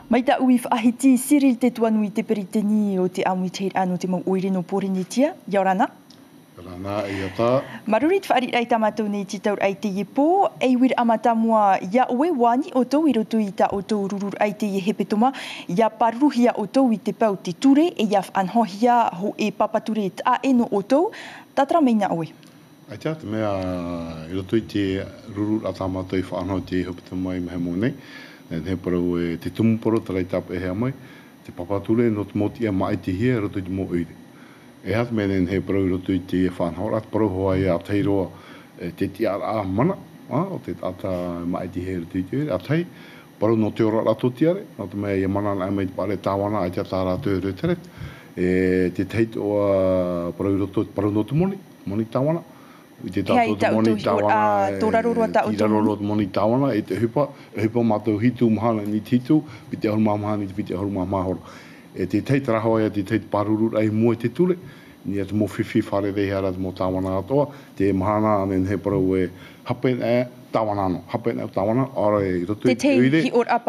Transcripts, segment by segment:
Mai ta ui whaahiti siril te tuanu I te periteni o te amui te anu te mau oire no porinitia. Yaurana? Rana iata. Maruri te whaari rei tamatu ni te taur ai te yepo. Ei wir amatamua ia oe wani o tau I roto I ta o tau rurur ai te ye hepetoma. Ia paruhia o tau I te pau te ture. E ia anhohia ho e papature ta eno o tau. Tatra meina oe. Aita te mea I roto I te rurur a tamatu I whaanau te hepetoma I mehe monei. He parau e te tumuporo tarai tapa e hea mai. Te papature no te moti e mai te hia roto I te mo oire. E hat menen he parau I roto I te whanhora. At parau hoa e ateiroa te ti a mana. O te ata mai te hia roto I te oire. Atei, parau no te ora rato tiare. No te mea I mana ai mai te pare tāwana ai te ata rato e reteret. Te teit o parau I roto parau no te moni. Moni tāwana. I te tātou te moni tāwana, tiraroro te moni tāwana, e te hupa mātou hitu mahana ni titu, pi te ahuruma mahani, pi te ahuruma mahoro. E te teit rahoa, te teit parurur ai mua te ture, ni atu mo whiwhi whare rei hara mo tāwana atoa, te mahana anen he parau e hapen e tāwana ano, hapen e tāwana, ara e roto I te uire,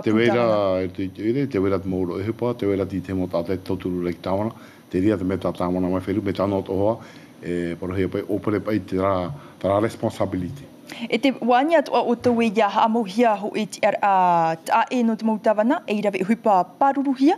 te weira, te weira te mauro e hupa, te weira ti te mo tātai toturu rei tāwana, te ria te me tā tāwana mai wheru, me tāna o tohoa, pero he pai opere pai te ra responsibility. E te wani atua o tau e ia hamohia ho e te a ta e no te mautawana, e irawe hupa paruruhia,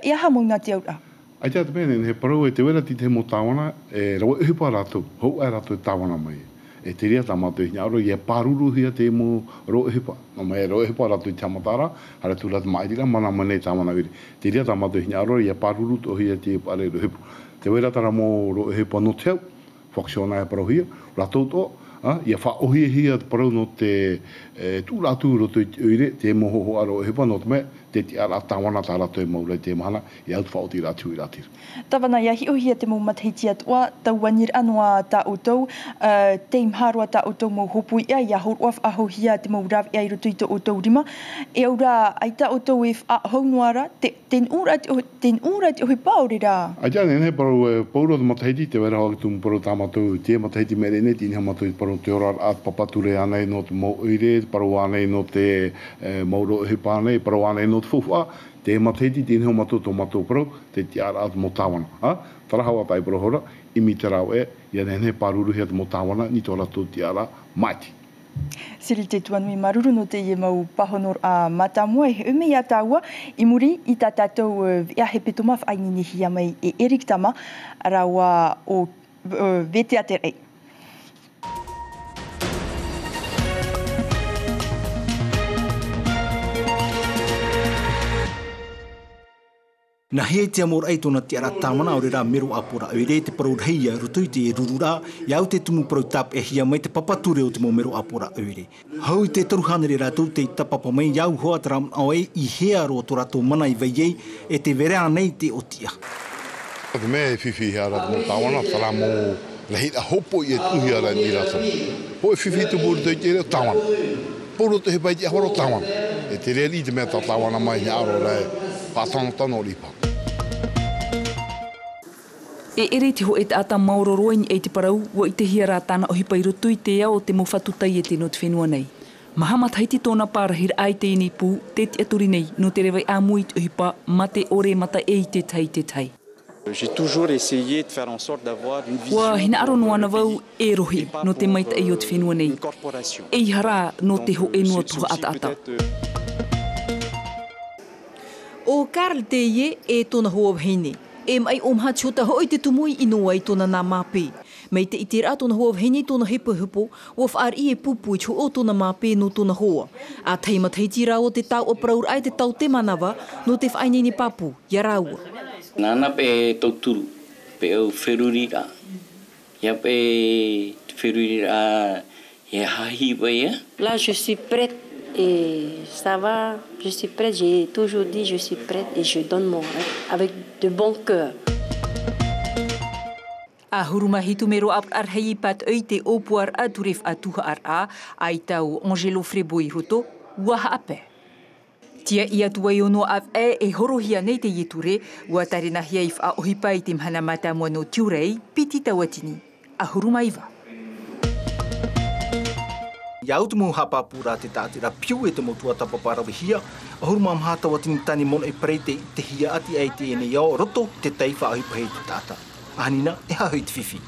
e aha moina te aura? Ai te menen, he parau e te wera ti te mo tāwana, e rawa e hupa rātou, hou e rātou e tāwana mai. E te ria tamatu I hina aro, I e paruruhia te mo ro e hupa. No mai ro e hupa rātou I tamatara, hara tūrat mairira, mana mane tāwana wiri. Te ria tamatu I hina aro, I e paruru to hia te pare ro hupa. Te wera tara mo ro e hepa no te au, whaksiona e parau hia, ratou to, I a whaohia hia parau no te tū rātū roto I te uire, te moho ho aro e hepa no te me, te ti ara tāwana tā rato e maurei te mahana, I au whaoti rātū I rātira. Tawana ia hiohia te mau matahiti atua, tau wanir anua tā o tau, te imharua tā o tau mau hopu ia, ia horuaf ahohia te mau rawi ai roto I te o tau rima, e aura ai tā o tau e haunuara, ten ura te ohi pauri rā. Ai tā nene, parau pauro te matahiti, te wera hau tumu parau tāmatou, te matahiti merene, tini hamatou parau te ora at papature anei no te mau uire, parau anei no te mauro e hipa anei, parau anei no te fufua, te matahiti, tini hau matou tō matou parau, te ti ara at mo tāwana. Tarahawa tai parau hora, imi te rau e, ia nene paruruhi at mo tāwana, ni tō rato ti ara maiti. Siri te tuanui maruru no te ie mau pahonor a matamua e ume ia tāua I muri I tā tātou ia he petoma whainini hia mai e Erik Tama rawa o Vetea te rei. Na he te amor ai tōna te ara tāmana o rera meru apora oire te parau heia roto I te rurura iau te tumu parau tap e hia mai te papature o te mo meru apora oire. Hau I te taruhanere rātou te tapapa mai iau hoa taram aoi I hea ro tō rātou mana I veiei e te verea nei te otia. O te mea e whiwhi hea rātou mo tāwana, tara mo lehita hopo I e tuhi ara ni rātou. Ho e whiwhi te mōru te reo tāwana. Poro te he pai te ahoro tāwana. E te rea li te mea tā tāwana mai he aro rei pātana ripa. E ere te ho e te ata mauroroin e te parau, wa I te hia rā tāna ohipa I roto I te ao te mo whatutai e te no te whenua nei. Mahamat haiti tōna pārahir ai te inei pū, te te aturi nei, no te rewai āmui te ohipa, ma te ore mata e te tai te tai. J'ai toujours essayé de faire en sorte d'avoir une vision. Wa hina aro no ana wau e rohi, no te maita e o te whenua nei. E hara no te ho e noa tuha ata ata. O Karl te ie e tōna hoa wahine. E mai omhatiota hoi te tumui inoa I tōna nā māpē. Mei te iti rā tōna hoa wahine tōna hepa hupo, o whaar I e pupu I o tōna māpē no tōna hoa. A teima teiti rā o te tau o praur ai te tau te manawa no te whainini papu, ia rāua. Nāna pe tauturu, pe au wheruri rā. Ia pe wheruri rā e hahi vai. Là, je suis prête. Et ça va, je suis prête, j'ai toujours dit je suis prête et je donne mon rêve avec de bon cœur. A huruma hitu mero ap ar hei pat oi te opuar aturef atuha ar a, ai tau Angelo Freboy roto, waha ape. Tia ia tuai ono ap e horohia nei te yeture, ua tarina hiaif a ohipa I te mhana mata mua no tiurei, piti tawatini. A huruma iwa. Ia utu mo hapa pura te tātira piu e te motua tapaparawi hia. Ahuru mam hata watini tani mono e preite te hia ati ai te ene iao roto te teifa ahi pahe te tata. Ahanina e hahoi te whiwhi.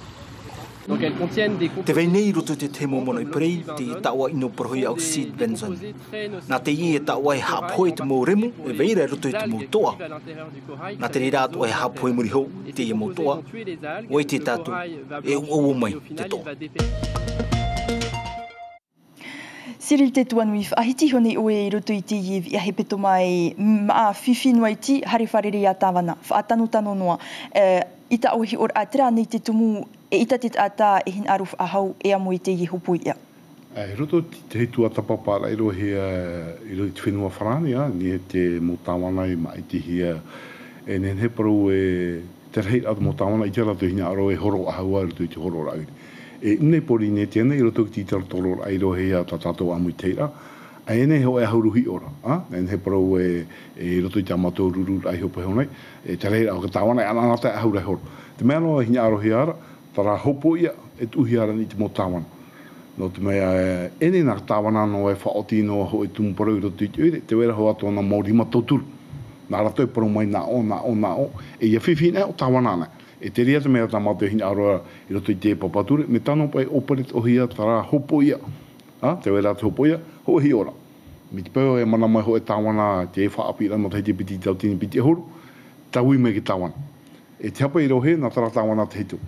Te veinei roto te te mono e prei te taua ino prohoi au seed benzone. Nā te i e taua e hapoi te mō remu e veira roto e te mō toa. Nā te rira atua e hapoi muri hou te i mō toa. Oi te tātou e uo mai te toa. Cyril te tuanuif, ahiti hone oe I roto I te iwi a he peto mai maa whiwhinua iti hare wharere a tāwana, whaatano tano noa. Ita ohi or atera nei te tumu e ita te tata e hin aruf ahau e amo I te I hopui ia. Roto te tua tapapara I rohe I rohe te whenua wharani, ni he te mō tāwana I mai te hia. E nen he paru e te rei atu mō tāwana I te rato hina aro e horo ahau a roto I te horo rauri. E une pori ne tēnei I roto ki titara toro ai rohe a tātou amu I teira. A ene ho e hauruhi ora. En he parau e roto I te amatou ruru ai hopo honei. E te reira o ka tāwana e ananata e haure horo. Te mea noa hina arohi ara, tara hopo ia e tuhi ara ni te mō tāwana. No te mea ene nā tāwana no e whaoti noa ho e tumu parau I roto I te uire, te wera ho ato na mōrima tōturu. Nā rato e parau mai nā o. E ia whiwhine o tāwana ana. E te ria te mea tā mātou hina aroa I roto I te papature, me tano pai operet o hia tara hopo ia. Te wera te hopo ia, ho hi ora. Mi te pēo e mana mai ho e tāwana te e whaapira no te piti tau tini piti horu, tau I me ki tāwana. E te hapa I rohe na tara tāwana te hitu.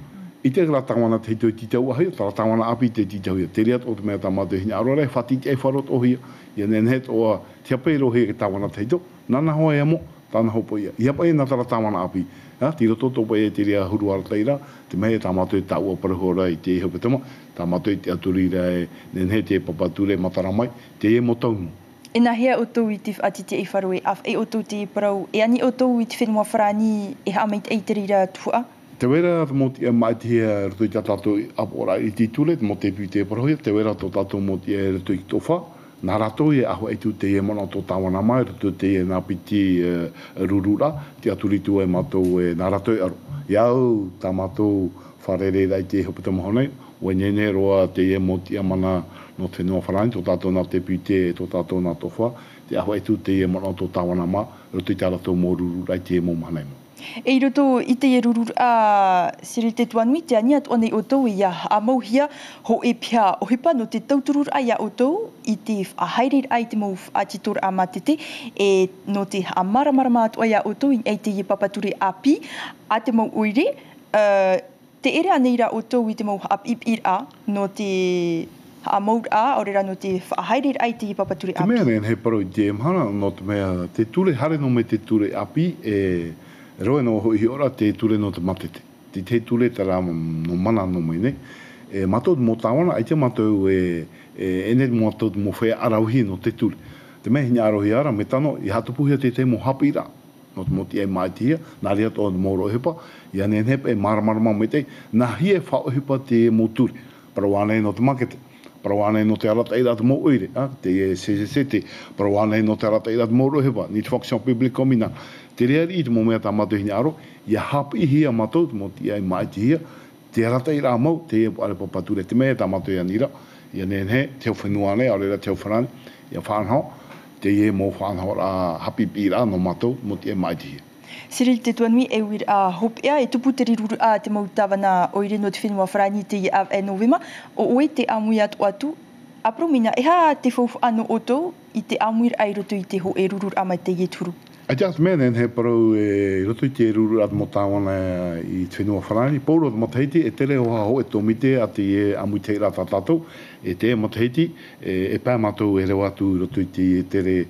I te kara tāwana te hitu I ti tau ahia, tara tāwana api te ti tau ia. Te ria o te mea tā mātou hina aroa rei, whatiti e wharot o hia. Ia nen het o te hapa I rohe ki tāwana te hitu, nana hoa e amo, tāna hopo ia. I hapa I na tara tāwana api. Tira toto pa e te rea huru ara teira, te mea tā mātou I tāua parahora I te hopetama, tā mātou I te aturira e nen he te papature mataramai, te e mo taumu. E nā hea o tau I te ati te iwharu e af e o tau te parau, e ani o tau I te whenua wharani e haamait ei te rira tua? Te wera mo te mai te hea rato I te tātou apora I te tule, mo te pi te parahoia, te wera tō tātou mo te rato I tofa, nā rato e aho e tu te e mana tō tāwana mai, rato te e nā piti rurura, te aturitu e mātou e nā rato e aro. Iau, tā mātou wharere rai te hopetama honei, o e nene roa te e mo te amana no te whenua wharani, tō tātou nā te pite, tō tātou nā tofa, te aho e tu te e mana tō tāwana mai, rato I tā rato mō rurura I te e mō mahanei mo. E roto I te e rurur a Cyril te tuanui, te ania tu ane o tau ia a mauhia ho e pia o hipa no te tauturur a ia o tau I te whahairir ai te mau a titor a matete e no te a maramarama atu a ia o tau I te I papature api a te mau oire te ere aneira o tau I te mau apipir a no te a maur a orera no te whahairir ai te I papature api. Te mea nen he parau I te mhana no te mea te ture hare no me te ture api roe no hoi ora te ture no te matete. Te ture tara no mana no mai nei. E matou mo tāwana, ai te matou ene matou mo whea arauhi no te ture. Te mea hina arauhi ara, me tano, I hatupuhia te mo hapira. No te moti e mai te hia, nā rea tō mo rohepa, I ane hepa e maramarama me te, nā hie whaohepa te mo ture. Parawane no te makete. Parawane no te arata I rata mo oire, te e CCC, parawane no te arata I rata mo rohepa, ni te whaksion public komina. Te rea I te mo mea tā mātou hina aro, ia hapi hia mātou, mo te ai mai te hia, te arata I rā mau, te e are papature, te mea tā mātou ia nira, ia nen he, te o whenua nei, aurera te o whanani, ia whanhau, te e mo whanhau rā hapi pira no mātou, mo te ai mai te hia. Cyril te tuanui e uir a hopea e tupu te riruru a te mautawana oire no te whenua wharani te I av e novema, o oe te amui atu, apromina, e ha te whaufu ano o tau I te amuir ai roto I te ho e rurur ama te I turu. A te atu mea nen he parau e roto I te ruru at mo tāwana I te whenua wharani. Pauro te mataheiti e tere o haho e tōmite a te e amui te rata tātou. E te mataheiti e pā mātou e reo atu roto I te tere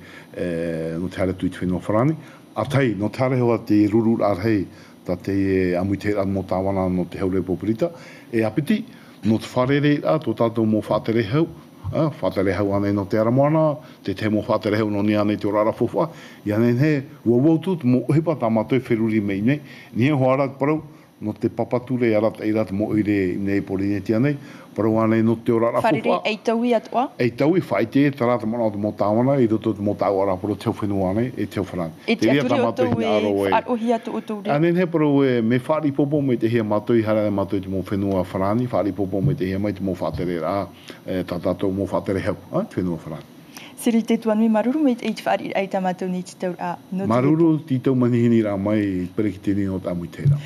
no te hare tu I te whenua wharani. A tei, no te hare hoa te ruru arhei ta te e amui te rata mo tāwana no te haure popurita. E apiti, no te wharere a tō tātou mo whātere hau. Whatere hau ane no te aramoana, te mo whatere hau no ni ane te orara fofua. I ane he, ua wautu mo uhipa tā mātou wheruri mei nei. Ni he hoara parau, no te papature arat e rat mo ire nei Polinetia nei, pero ane no te ora Wharere rafupa. ei taui atua? Ei taui whaite, tarata mana o te mo tawana, i roto te mo tawana poro teo whenua nei, e teo wharan. E te aturi o tau e wharohi atu o tau rea. Anen he pero e me whari popo me te hea matoi, hara e matoi te mo whenua wharani, whari popo me te hea mai te mo whatere rā, tatatou mo whatere hau, whenua wharani. Siri te tuan mi maruru me te eit whaari ai tamatou ni te tau a. Maruru, titau manihini rā mai, pereki tini o tā mui teira.